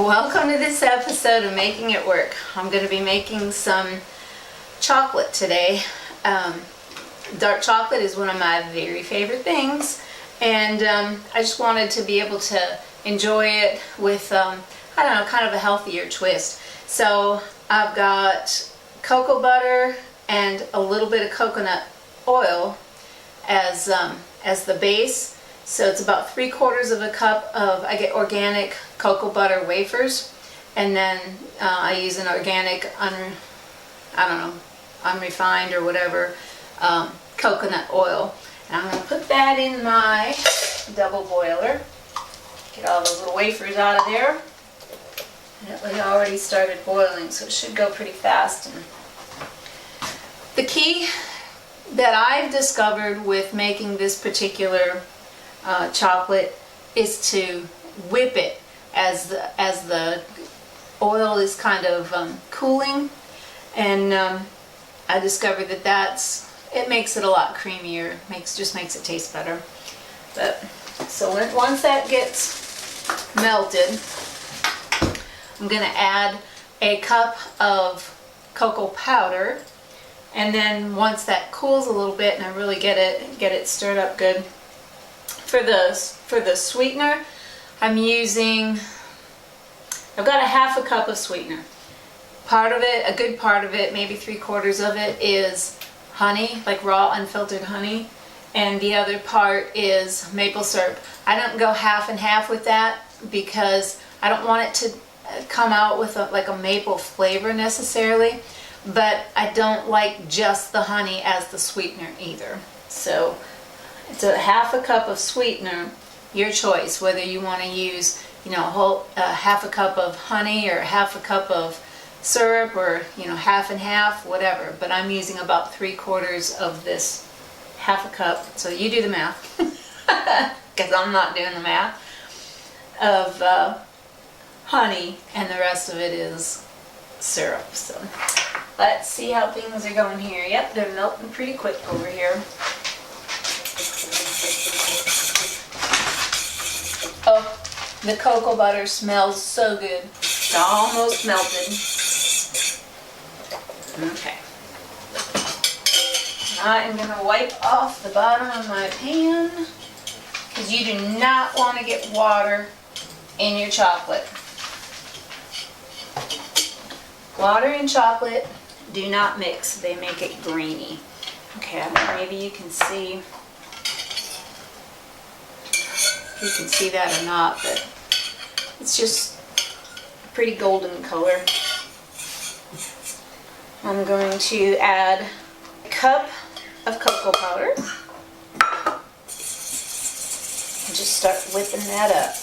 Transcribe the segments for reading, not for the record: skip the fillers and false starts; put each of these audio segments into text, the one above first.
Welcome to this episode of Making It Work. I'm going to be making some chocolate today. Dark chocolate is one of my very favorite things, and I just wanted to be able to enjoy it with, I don't know, kind of a healthier twist. So I've got cocoa butter and a little bit of coconut oil as the base. So it's about 3/4 of a cup of, I get organic cocoa butter wafers, and then I use an organic, unrefined or whatever, coconut oil. And I'm going to put that in my double boiler. Get all those little wafers out of there. And it already started boiling, so it should go pretty fast. And the key that I've discovered with making this particular chocolate is to whip it as the oil is kind of cooling, and I discovered that it makes it a lot creamier. Just makes it taste better. But so once that gets melted, I'm going to add a cup of cocoa powder, and then once that cools a little bit and I really get it stirred up good, for the sweetener, I've got a half a cup of sweetener. Part of it, a good part of it, maybe 3/4 of it, is honey, like raw unfiltered honey, and the other part is maple syrup. I don't go half and half with that because I don't want it to come out with like a maple flavor necessarily, but I don't like just the honey as the sweetener either. So it's a half a cup of sweetener, your choice, whether you want to use, half a cup of honey or half a cup of syrup, or, half and half, whatever. But I'm using about 3/4 of this half a cup. So you do the math, because I'm not doing the math, of honey, and the rest of it is syrup. So let's see how things are going here. Yep, they're melting pretty quick over here. Oh, the cocoa butter smells so good. It's almost melted. Okay. I am going to wipe off the bottom of my pan, because you do not want to get water in your chocolate. Water and chocolate do not mix. They make it grainy. Okay, I don't know, maybe you can see. You can see that or not, but it's just a pretty golden color. I'm going to add a cup of cocoa powder and just start whipping that up.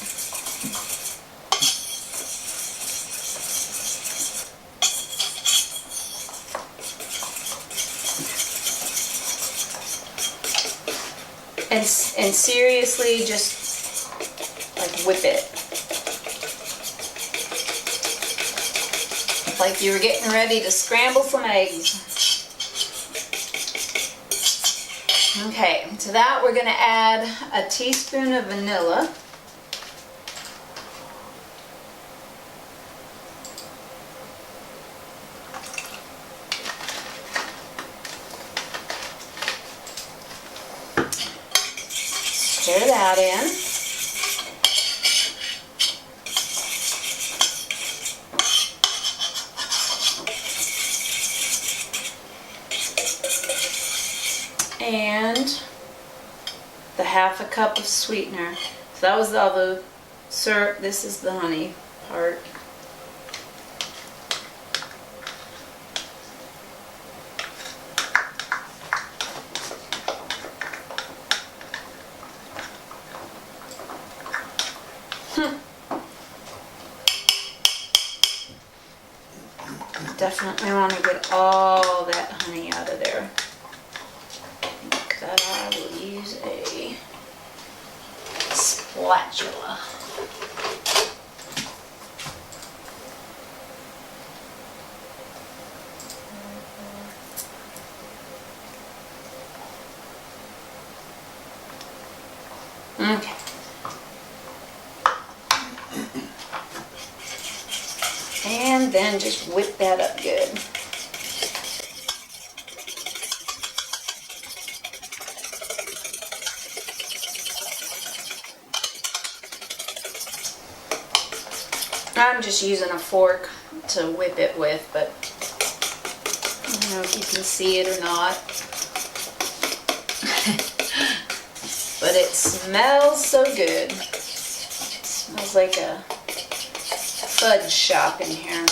And seriously, just whip it. Like you were getting ready to scramble some eggs. Okay, to that we're going to add a teaspoon of vanilla. Stir that in. And the half a cup of sweetener. So that was all the syrup. This is the honey part. Definitely want to get all that honey out of there. That I will use a spatula. Okay. And then just whip that up good. I'm just using a fork to whip it with, but I don't know if you can see it or not. But it smells so good. It smells like a fudge shop in here.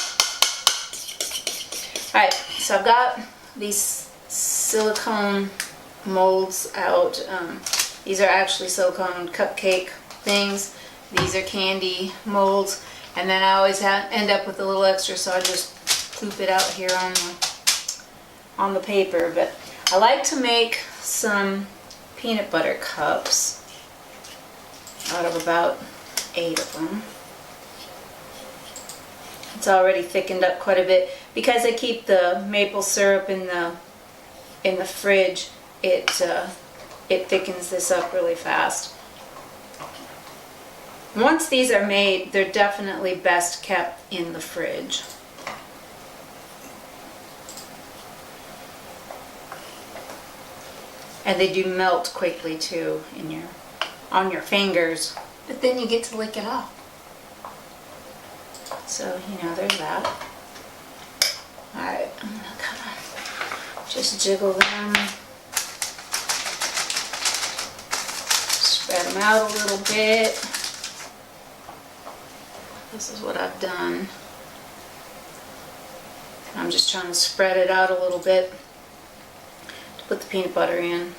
Alright, so I've got these silicone molds out. These are actually silicone cupcake things. These are candy molds. And then I always end up with a little extra, so I just poop it out here on the paper. But I like to make some peanut butter cups out of about 8 of them. It's already thickened up quite a bit. Because I keep the maple syrup in the fridge, it thickens this up really fast. Once these are made, they're definitely best kept in the fridge. And they do melt quickly too on your fingers, but then you get to lick it off. So, there's that. Alright, I'm gonna kind of just jiggle them. Spread them out a little bit. This is what I've done. I'm just trying to spread it out a little bit to put the peanut butter in.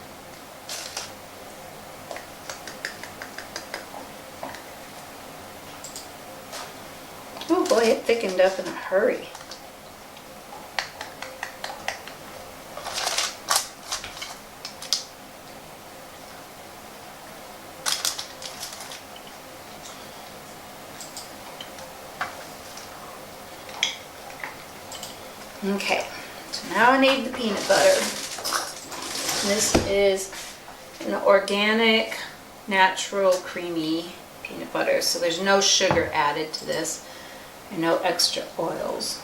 Oh boy, it thickened up in a hurry. Okay, so now I need the peanut butter. This is an organic, natural, creamy peanut butter, so there's no sugar added to this and no extra oils.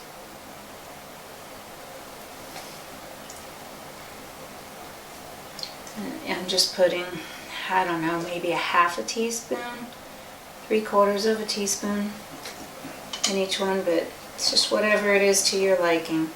And I'm just putting, I don't know, maybe a half a teaspoon, 3/4 of a teaspoon in each one, but it's just whatever it is to your liking.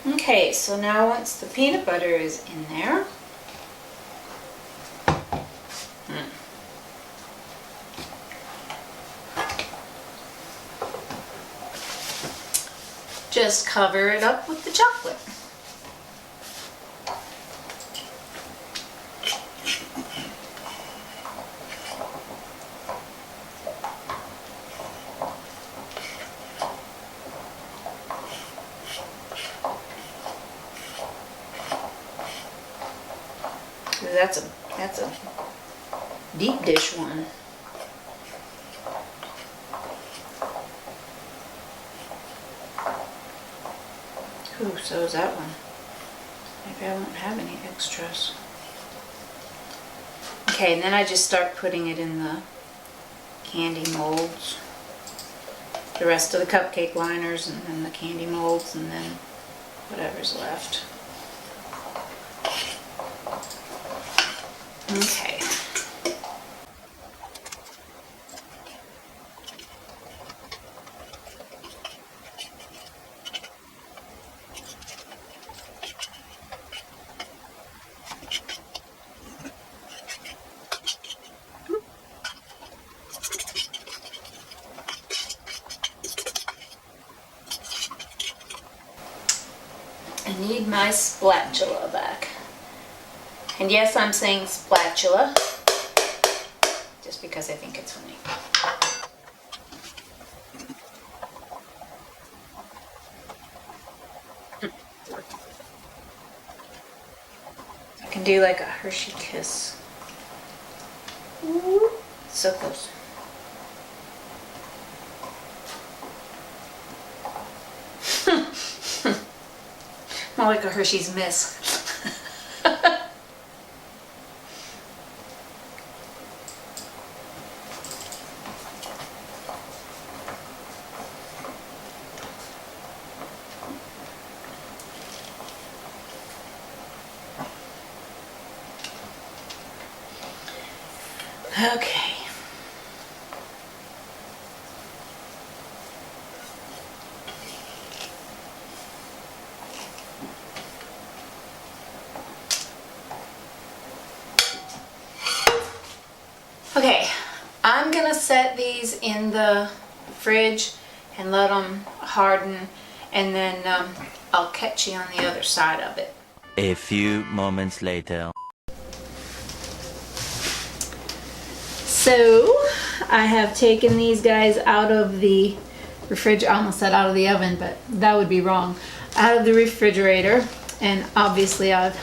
Okay, so now once the peanut butter is in there, just cover it up with the chocolate. That's a deep dish one. Ooh, so is that one. Maybe I won't have any extras. Okay, and then I just start putting it in the candy molds. The rest of the cupcake liners and then the candy molds and then whatever's left. Okay. my spatula back. And yes, I'm saying spatula, just because I think it's funny. I can do like a Hershey kiss. Ooh, so close. More like a Hershey's Miss. Okay. Okay, I'm gonna set these in the fridge and let them harden, and then I'll catch you on the other side of it. A few moments later. So I have taken these guys out of the refrigerator. I almost said out of the oven, but that would be wrong. Out of the refrigerator, and obviously I've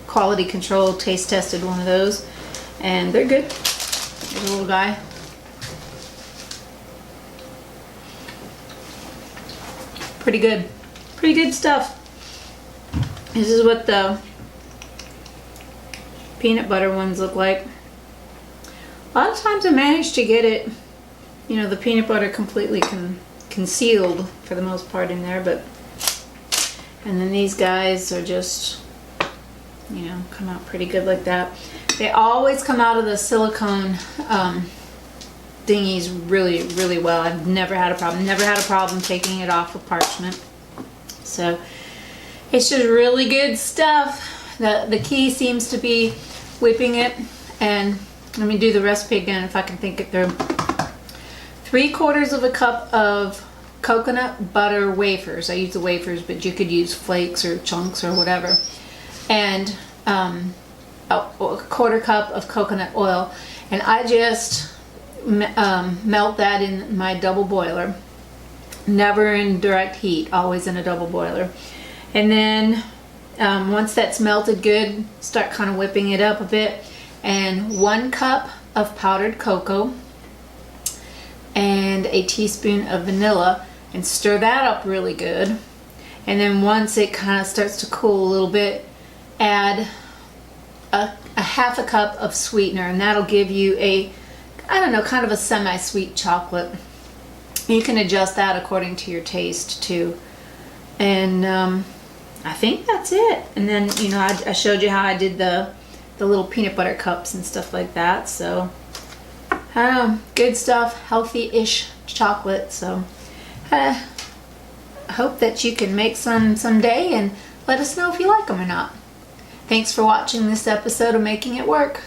quality control taste tested one of those, and they're good. There's a little guy. Pretty good. Pretty good stuff. This is what the peanut butter ones look like. A lot of times I manage to get it, you know, the peanut butter completely concealed for the most part in there, but, and then these guys are just, you know, come out pretty good like that. They always come out of the silicone dinghies really, really well. I've never had a problem. Never had a problem taking it off of parchment. So it's just really good stuff. The key seems to be whipping it, and let me do the recipe again if I can think it through. 3/4 of a cup of coconut butter wafers. I use the wafers, but you could use flakes or chunks or whatever. And a 1/4 cup of coconut oil. And I just melt that in my double boiler. Never in direct heat, always in a double boiler. And then once that's melted good, start kind of whipping it up a bit. And 1 cup of powdered cocoa and a teaspoon of vanilla, and stir that up really good. And then once it kind of starts to cool a little bit, add a 1/2 cup of sweetener, and that'll give you a, I don't know, kind of a semi-sweet chocolate. You can adjust that according to your taste too. And I think that's it. And then, you know, I showed you how I did the little peanut butter cups and stuff like that. So good stuff, healthy-ish chocolate. So I hope that you can make some someday and let us know if you like them or not. Thanks for watching this episode of Making It Work.